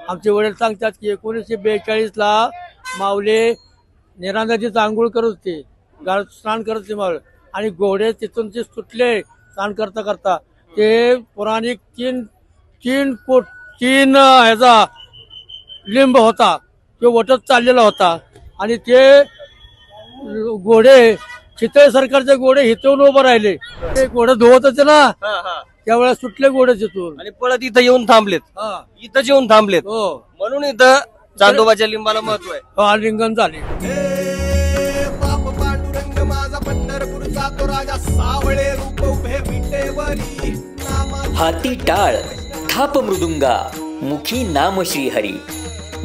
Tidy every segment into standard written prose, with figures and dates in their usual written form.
आमचे वडील सांगतात की 1942ला माऊली निरा नदीत आंघोळ करत होते, स्नान करत होते माऊली, आणि घोडे तिथून ते सुटले स्नान करता करता. ते पुराणिक तीन ह्याचा लिंब होता, तो वटत चाललेला होता, आणि ते घोडे चितळे सरकारचे घोडे हिथून उभं राहिले. ते घोडे धुवत होते ना, त्यावेळेस सुटले घोडे तिथून आणि पळत इथं येऊन थांबलेत. हा. इथंच येऊन थांबलेत. हो, म्हणून इथं चांदोबाच्या लिंबाला महत्व आहे. आलिंगन झाले. बाप पांडुरंग माझा पंढरपूरचा तो राजा, सावळे रूप उभे विटेवरी. हाती टाळ, थाप मृदुंगा, मुखी नाम श्रीहरी,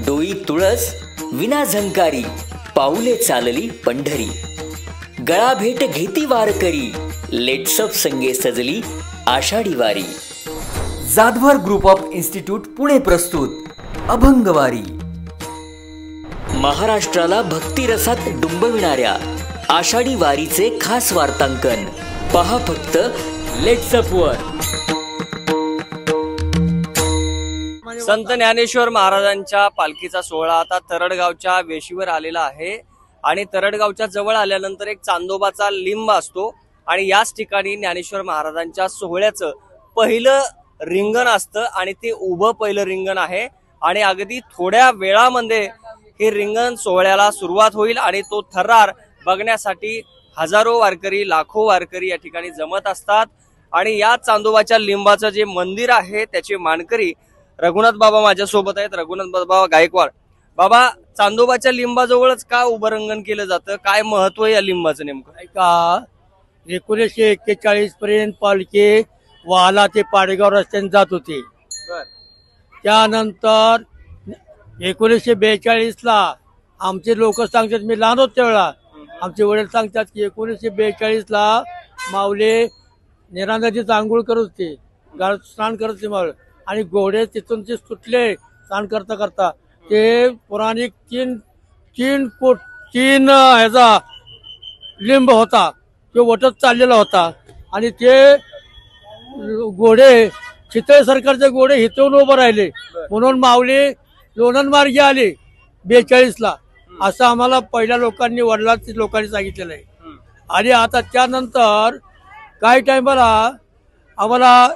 डोई तुळस, विना झंकारी, पाऊले चालली पंढरी. गळा भेट घेती वारकरी, लेट्सअप संगे सजली आषाढी वारी. Jadhavar group of institute Pune प्रस्तुत अभंगवारी. महाराष्ट्राला भक्तिरसात डुंबविणाऱ्या आषाढी वारीचे खास वार्तांकन पहा फक्त लेट्सअप वर. संत ज्ञानेश्वर महाराजांच्या पालखीचा सोहळा आता तरडगावच्या वेशीवर आलेला आहे, आणि तरडगावच्या जवळ आल्यानंतर एक चांदोबाचा लिंब असतो, आणि याच ठिकाणी ज्ञानेश्वर महाराजांच्या सोहळ्याचं पहिलं रिंगण असतं, आणि ते उभं पहिलं रिंगण आहे. आणि अगदी थोड्या वेळामध्ये हे रिंगण सोहळ्याला सुरुवात होईल, आणि तो थरार बघण्यासाठी हजारो वारकरी, लाखो वारकरी या ठिकाणी जमत असतात. आणि या चांदोबाच्या लिंबाचं जे मंदिर आहे त्याचे मानकरी रघुनाथ बाबा माझ्यासोबत आहेत. रघुनाथ बाबा गायकवाड. बाबा, चांदोबाच्या लिंबाजवळच का उभं रंगण केलं जातं? काय महत्व आहे या लिंबाचं नेमकं? का 1941 पर्यंत पालखी वाला ते पाडेगाव रस्त्याने जात होते. त्यानंतर 1942ला आमचे लोक सांगतात, मी लहान होतो त्यावेळा, आमचे वडील सांगतात की 1942ला माऊली निरा नदीत आंघोळ करत होते, स्नान करत होते माऊली, आणि घोडे तिथून ते सुटले स्नान करता करता. ते पुराणिक तीन ह्याचा लिंब होता, तो वटत चाललेला होता, आणि ते घोडे चितळे सरकारचे घोडे हिथून उभं राहिले, म्हणून माऊली लोणंद मार्गे आले 42ला, असं आम्हाला पहिल्या लोकांनी सांगितलेलं आहे. आणि आता त्यानंतर काही टायमाला आम्हाला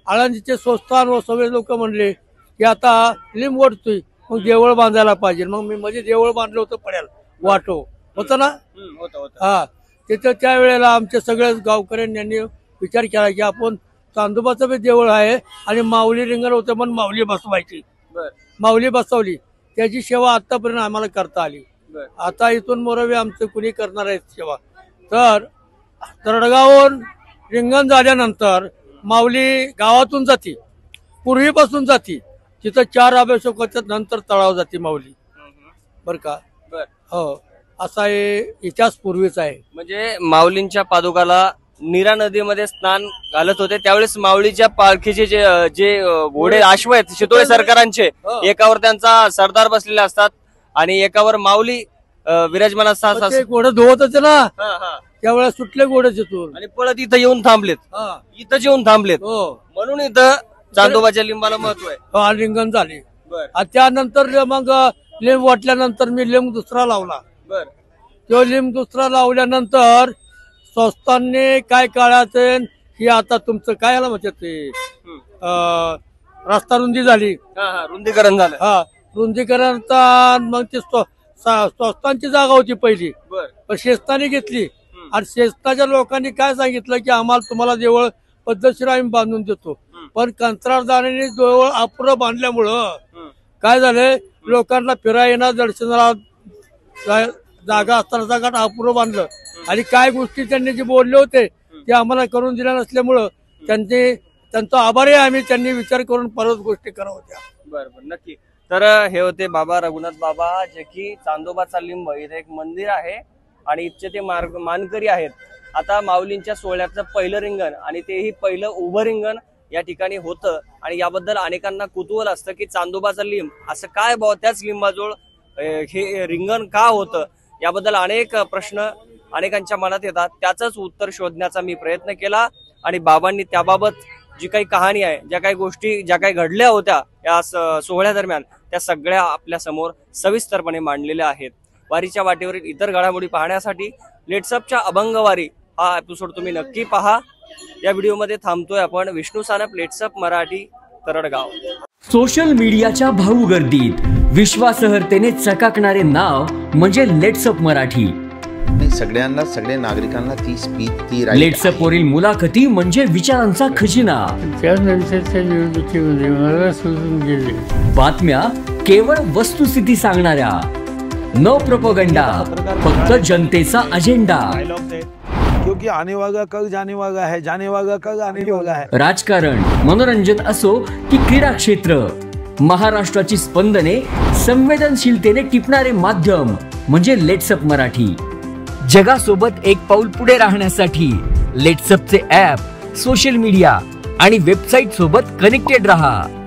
आळंदीचे संस्थान व सगळे लोक म्हणले की आता लिंब वटतोय, मग देवळ बांधायला पाहिजे. मग मी मध्ये देवळ बांधलं होतं पड्याला, वाटो होतं ना. हा, तिथं त्यावेळेला आमच्या सगळ्या गावकऱ्यांनी विचार केला की आपण चांदोबाचं बी देवळ आहे, आणि माऊली रिंगण होतं म्हणून माऊली बसवायची. माऊली बसवली, त्याची सेवा आतापर्यंत आम्हाला करता आली. आता इथून मोरवे आमचं कुणी करणार आहे सेवा. तर तरडगावून रिंगण झाल्यानंतर माऊली गावातून जाते, पूर्वीपासून जाते, तिथं 4 अभिषेकाच्या नंतर तळाव जाते माऊली. बर का? हो, असा हे इतिहास पूर्वीचा आहे. म्हणजे माऊलींच्या पादुकाला नीरा नदीमध्ये स्नान घालत होते त्यावेळेस माऊलीच्या पालखीचे जे घोडे अश्व आहेत शितोळे सरकारांचे, एकावर त्यांचा सरदार बसलेले असतात आणि एकावर माऊली विराजमान असतात. घोडे धुवत होते ना, त्यावेळेस सुटले घोडे तिथून, आणि पळत इथं येऊन थांबलेत. इथंच येऊन थांबलेत. म्हणून इथं चांदोबाच्या लिंबाला महत्व आहे. आलिंगन झाले. त्यानंतर मग लिंब वाटल्यानंतर मी लिंब दुसरा लावला. तो लिंब दुसरा लावल्यानंतर संस्थांनी काय काढायचं की आता तुमचं काय आलं म्हणजे ते रस्ता रुंदी झाली, रुंदीकरण झालं. रुंदीकरण मग ते संस्थांची जागा होती पहिली, पण शेस्ताने घेतली, आणि शेस्ताच्या लोकांनी काय सांगितलं की आम्हाला तुम्हाला देवळ पद्धतशीर आम्ही बांधून देतो. पण कंत्राटदाराने देवळ अपुरं बांधल्यामुळं काय झालंय, लोकांना फिरायला येणार, दर्शनाला जागा असताना जागा अपुरं बांधलं, आणि काय गोष्टी त्यांनी जे बोलले होते ते आम्हाला करून दिल्या नसल्यामुळं त्यांचा आभारी आहे आम्ही. त्यांनी विचार करून परत गोष्टी करत होत्या. बरोबर, नक्की. तर हे होते बाबा रघुनाथ बाबा, जे की चांदोबाचा लिंब इथे एक मंदिर आहे, आणि इथचे ते मानकरी आहेत. आता माऊलींच्या सोहळ्याचं पहिलं रिंगण, आणि तेही पहिलं उभं रिंगण या ठिकाणी होतं, आणि याबद्दल अनेकांना कुतूहल असतं की चांदोबाचा लिंब असं काय भाव, त्याच लिंबाजवळ हे रिंगण का होतं, याबद्दल अनेक प्रश्न अनेकांच्या मनात येतात. त्याचंच उत्तर शोधण्याचा मी प्रयत्न केला, आणि बाबांनी त्याबाबत जी काही कहाणी आहे, ज्या काही गोष्टी ज्या काही घडल्या होत्या या सोहळ्यादरम्यान, त्या सगळ्या आपल्या समोर सविस्तरपणे मांडलेल्या आहेत. वारीच्या वाटेवरील इतर घडामोडी पाहण्यासाठी लेट्सअपच्या अभंग वारी हा एपिसोड तुम्ही नक्की पहा. या व्हिडिओमध्ये थांबतोय आपण. विष्णू सानप, लेट्सअप मराठी, तरडगाव. सोशल मीडियाच्या भाऊ गर्दीत विश्वासार्हतेने चकाकणारे नाव म्हणजे लेट्सअप मराठी. सगळ्यांना, सगळ्या नागरिकांना ती स्पीच, ती लेट्सअप वरील मुलाखती म्हणजे विचारांचा खजिना. त्यानंतरच्या निवडणुकीमध्ये मला सोडून गेले. बातम्या केवळ वस्तुस्थिती सांगणाऱ्या, न प्रोपगंडा, फक्त जनतेचा अजेंडा. क्योंकि आने वाला कल जाने वाला है, जाने वाला कल आने वाला है. राजकारण, मनोरंजन असो की क्रीडा क्षेत्र, महाराष्ट्राची स्पंदने संवेदनशीलतेने टिपणारे माध्यम म्हणजे लेट्सअप मराठी. जगासोबत एक पाऊल पुढे राहण्यासाठी लेट्सअपचे ॲप, सोशल मीडिया आणि वेबसाईट सोबत कनेक्टेड रहा.